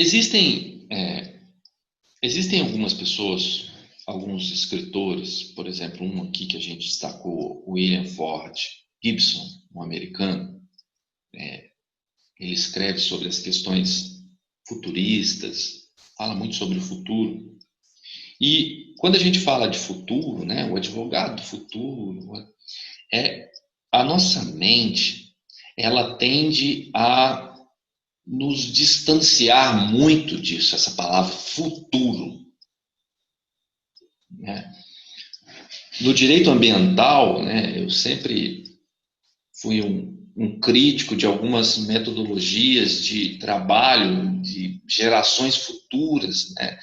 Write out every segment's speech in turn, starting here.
Existem, existem algumas pessoas, alguns escritores, por exemplo, um aqui que a gente destacou, William Ford Gibson, um americano. Ele escreve sobre as questões futuristas, fala muito sobre o futuro. E quando a gente fala de futuro, né, o advogado do futuro, a nossa mente, ela tende a nos distanciar muito disso, essa palavra futuro. Né? No direito ambiental, né, eu sempre fui um crítico de algumas metodologias de trabalho de gerações futuras. Né?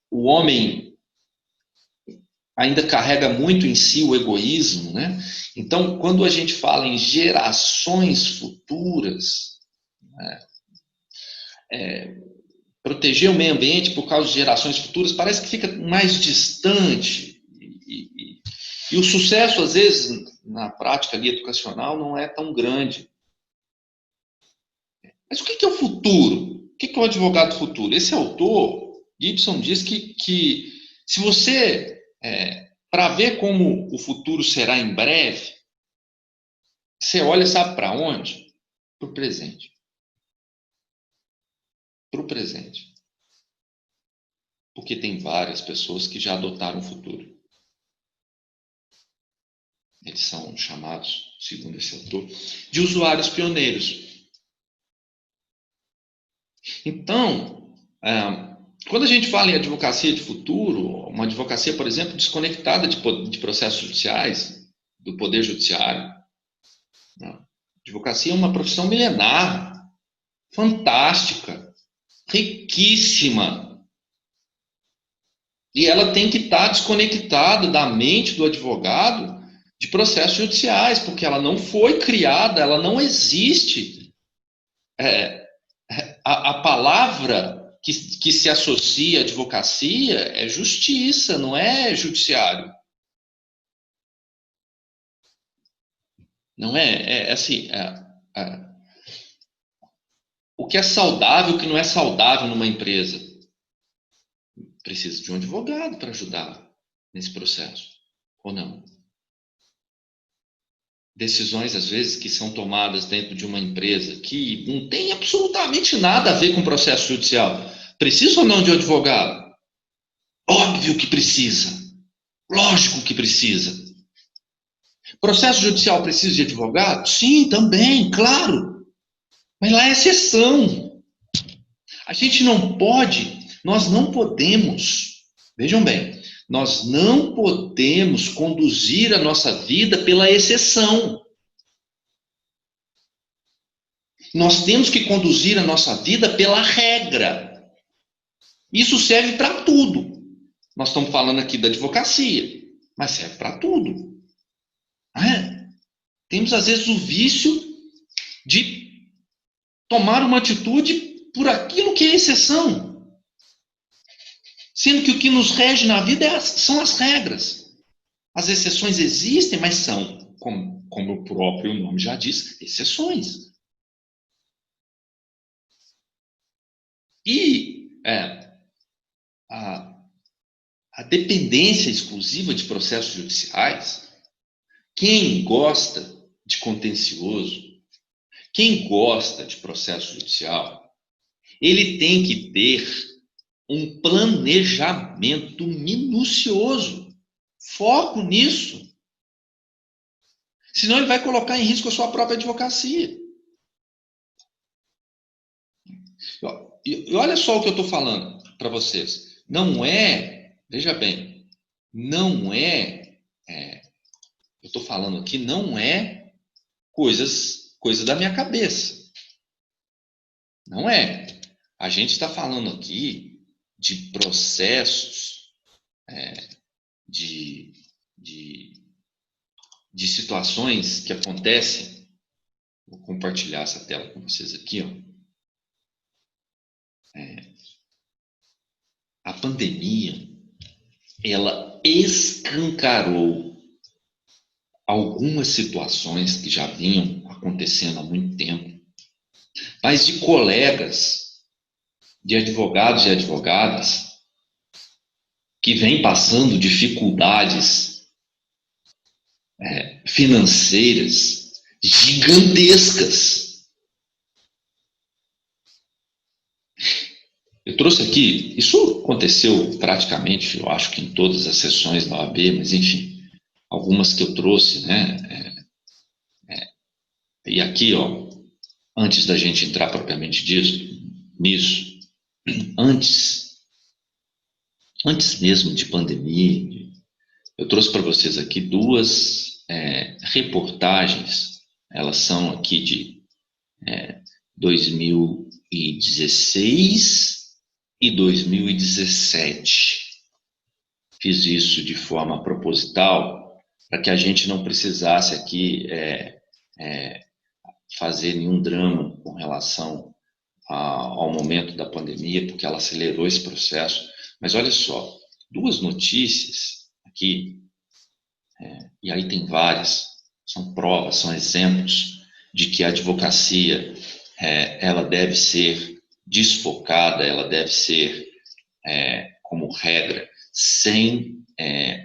O homem ainda carrega muito em si o egoísmo, né? Então, quando a gente fala em gerações futuras, né, proteger o meio ambiente por causa de gerações futuras parece que fica mais distante. E o sucesso, às vezes, na prática ali, educacional, não é tão grande. Mas o que é o futuro? O que é o advogado futuro? Esse autor, Gibson, diz que se você, para ver como o futuro será em breve, você olha, sabe para onde? Para o presente. Para o presente. Porque tem várias pessoas que já adotaram o futuro. Eles são chamados, segundo esse autor, de usuários pioneiros. Então, quando a gente fala em advocacia de futuro, uma advocacia, por exemplo, desconectada de processos judiciais, do poder judiciário, né? Advocacia é uma profissão milenar, fantástica, riquíssima. E ela tem que estar desconectada da mente do advogado de processos judiciais, porque ela não foi criada, ela não existe. A palavra que se associa à advocacia é justiça, não é judiciário. Não é assim. O que é saudável, o que não é saudável numa empresa? Precisa de um advogado para ajudar nesse processo, ou não? Decisões, às vezes, que são tomadas dentro de uma empresa que não tem absolutamente nada a ver com o processo judicial. Precisa ou não de um advogado? Óbvio que precisa. Lógico que precisa. Processo judicial precisa de advogado? Sim, também, claro. Mas lá é exceção. A gente não pode, nós não podemos, vejam bem, nós não podemos conduzir a nossa vida pela exceção. Nós temos que conduzir a nossa vida pela regra. Isso serve para tudo. Nós estamos falando aqui da advocacia, mas serve para tudo. Temos, às vezes, o vício de tomar uma atitude por aquilo que é exceção. Sendo que o que nos rege na vida são as regras. As exceções existem, mas são, como o próprio nome já diz, exceções. E a dependência exclusiva de processos judiciais, quem gosta de contencioso, quem gosta de processo judicial, ele tem que ter um planejamento minucioso. Foco nisso. Senão ele vai colocar em risco a sua própria advocacia. E olha só o que eu estou falando para vocês. Não é, veja bem, não é, eu estou falando aqui, não é coisa da minha cabeça. Não é. A gente está falando aqui de processos, de situações que acontecem. Vou compartilhar essa tela com vocês aqui. A pandemia, ela escancarou algumas situações que já vinham acontecendo há muito tempo, mas de colegas de advogados e advogadas que vêm passando dificuldades financeiras gigantescas. Eu trouxe aqui, isso aconteceu praticamente, eu acho que em todas as sessões da OAB, mas enfim, algumas que eu trouxe, né? E aqui, ó, antes da gente entrar propriamente nisso, antes mesmo de pandemia, eu trouxe para vocês aqui duas reportagens, elas são aqui de 2016 e 2017. Fiz isso de forma proposital para que a gente não precisasse aqui fazer nenhum drama com relação ao momento da pandemia, porque ela acelerou esse processo. Mas olha só, duas notícias aqui, e aí tem várias, são provas, são exemplos de que a advocacia ela deve ser desfocada, ela deve ser, como regra, sem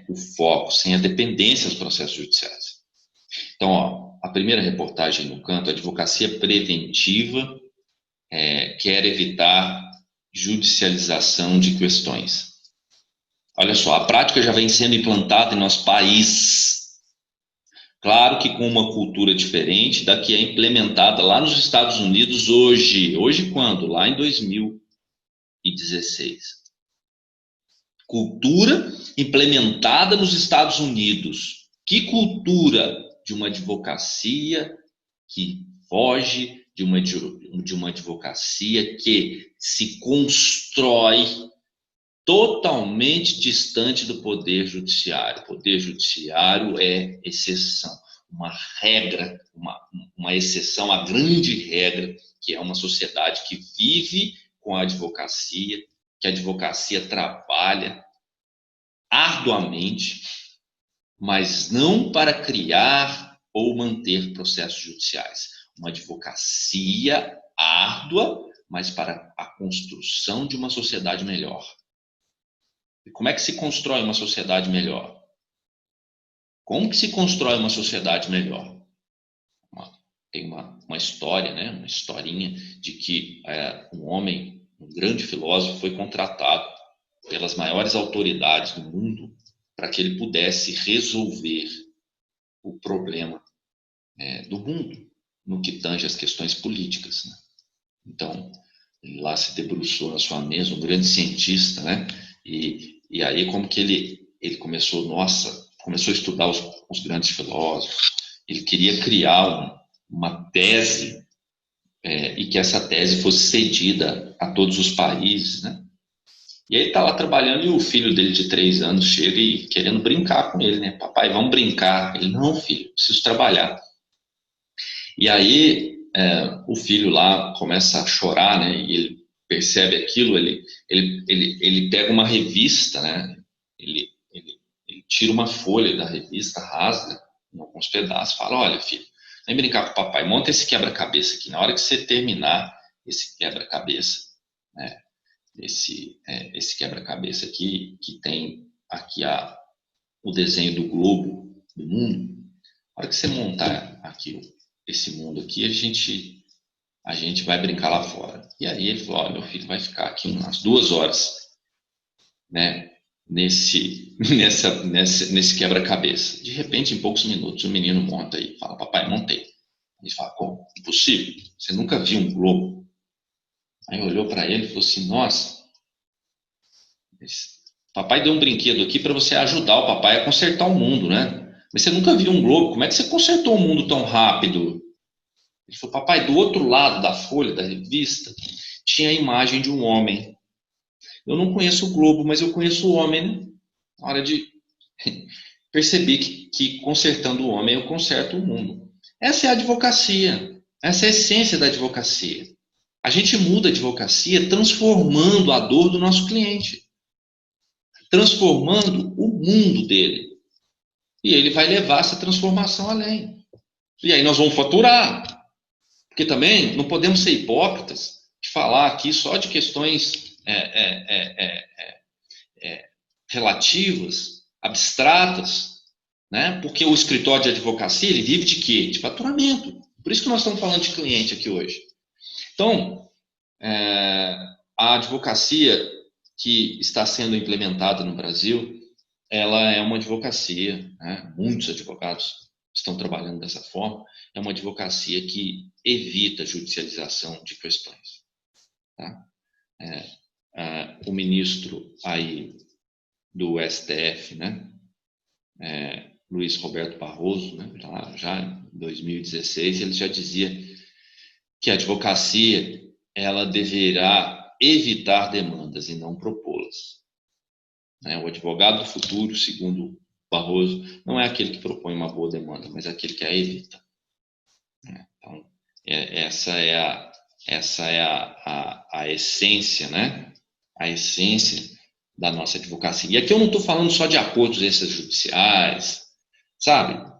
o foco, sem a dependência dos processos judiciais. Então, ó, a primeira reportagem no canto, a advocacia preventiva quer evitar judicialização de questões. Olha só, a prática já vem sendo implantada em nosso país. Claro que com uma cultura diferente da que é implementada lá nos Estados Unidos hoje. Hoje quando? Lá em 2016. Cultura implementada nos Estados Unidos. Que cultura? De uma advocacia que foge de uma advocacia que se constrói totalmente distante do Poder Judiciário. O Poder Judiciário é exceção, uma regra, uma exceção à grande regra, que é uma sociedade que vive com a advocacia, que a advocacia trabalha arduamente, mas não para criar ou manter processos judiciais. Uma advocacia árdua, mas para a construção de uma sociedade melhor. E como é que se constrói uma sociedade melhor? Como que se constrói uma sociedade melhor? Tem uma história, né? Uma historinha de que um homem, um grande filósofo, foi contratado pelas maiores autoridades do mundo para que ele pudesse resolver o problema do mundo no que tange as questões políticas, né? Então, ele lá se debruçou na sua mesa, um grande cientista, né? E aí como que ele começou a estudar os grandes filósofos, ele queria criar uma tese e que essa tese fosse cedida a todos os países, né? E aí ele está lá trabalhando e o filho dele de 3 anos chega e querendo brincar com ele, né? Papai, vamos brincar. Ele, não, filho, preciso trabalhar. E aí o filho lá começa a chorar, né? E ele percebe aquilo, ele pega uma revista, né? Ele tira uma folha da revista, rasga em alguns pedaços, fala, olha, filho, vem brincar com o papai, monta esse quebra-cabeça aqui. Na hora que você terminar esse quebra-cabeça, né? Esse quebra-cabeça aqui, que tem aqui o desenho do globo do mundo, na hora que você montar aqui esse mundo aqui, a gente vai brincar lá fora. E aí ele falou, meu filho vai ficar aqui umas 2 horas, né, nesse quebra-cabeça. De repente, em poucos minutos, o menino monta aí, fala, papai, montei. Ele fala, como? Impossível, você nunca viu um globo. Aí olhou para ele e falou assim, nossa, papai deu um brinquedo aqui para você ajudar o papai a consertar o mundo, né? Mas você nunca viu um globo, como é que você consertou o mundo tão rápido? Ele falou, papai, do outro lado da folha da revista tinha a imagem de um homem. Eu não conheço o globo, mas eu conheço o homem, né? Na hora de perceber que consertando o homem eu conserto o mundo. Essa é a advocacia, essa é a essência da advocacia. A gente muda a advocacia transformando a dor do nosso cliente, transformando o mundo dele. E ele vai levar essa transformação além. E aí nós vamos faturar. Porque também não podemos ser hipócritas. falar aqui só de questões relativas, abstratas, né? Porque o escritório de advocacia, ele vive de quê? De faturamento. Por isso que nós estamos falando de cliente aqui hoje. Então, a advocacia que está sendo implementada no Brasil, ela é uma advocacia, né? Muitos advogados estão trabalhando dessa forma, é uma advocacia que evita a judicialização de questões. Tá? O ministro aí do STF, né? Luiz Roberto Barroso, né? Já em 2016, ele já dizia que a advocacia ela deverá evitar demandas e não propô-las. O advogado do futuro, segundo Barroso, não é aquele que propõe uma boa demanda, mas aquele que a evita. Então, essa é a essência, né? A essência da nossa advocacia. E aqui eu não estou falando só de acordos extrajudiciais, sabe?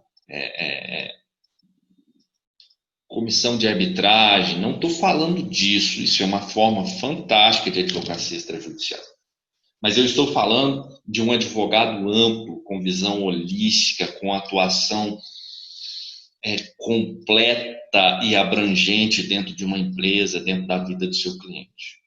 Comissão de arbitragem, não estou falando disso. Isso é uma forma fantástica de advocacia extrajudicial. Mas eu estou falando de um advogado amplo, com visão holística, com atuação completa e abrangente dentro de uma empresa, dentro da vida do seu cliente.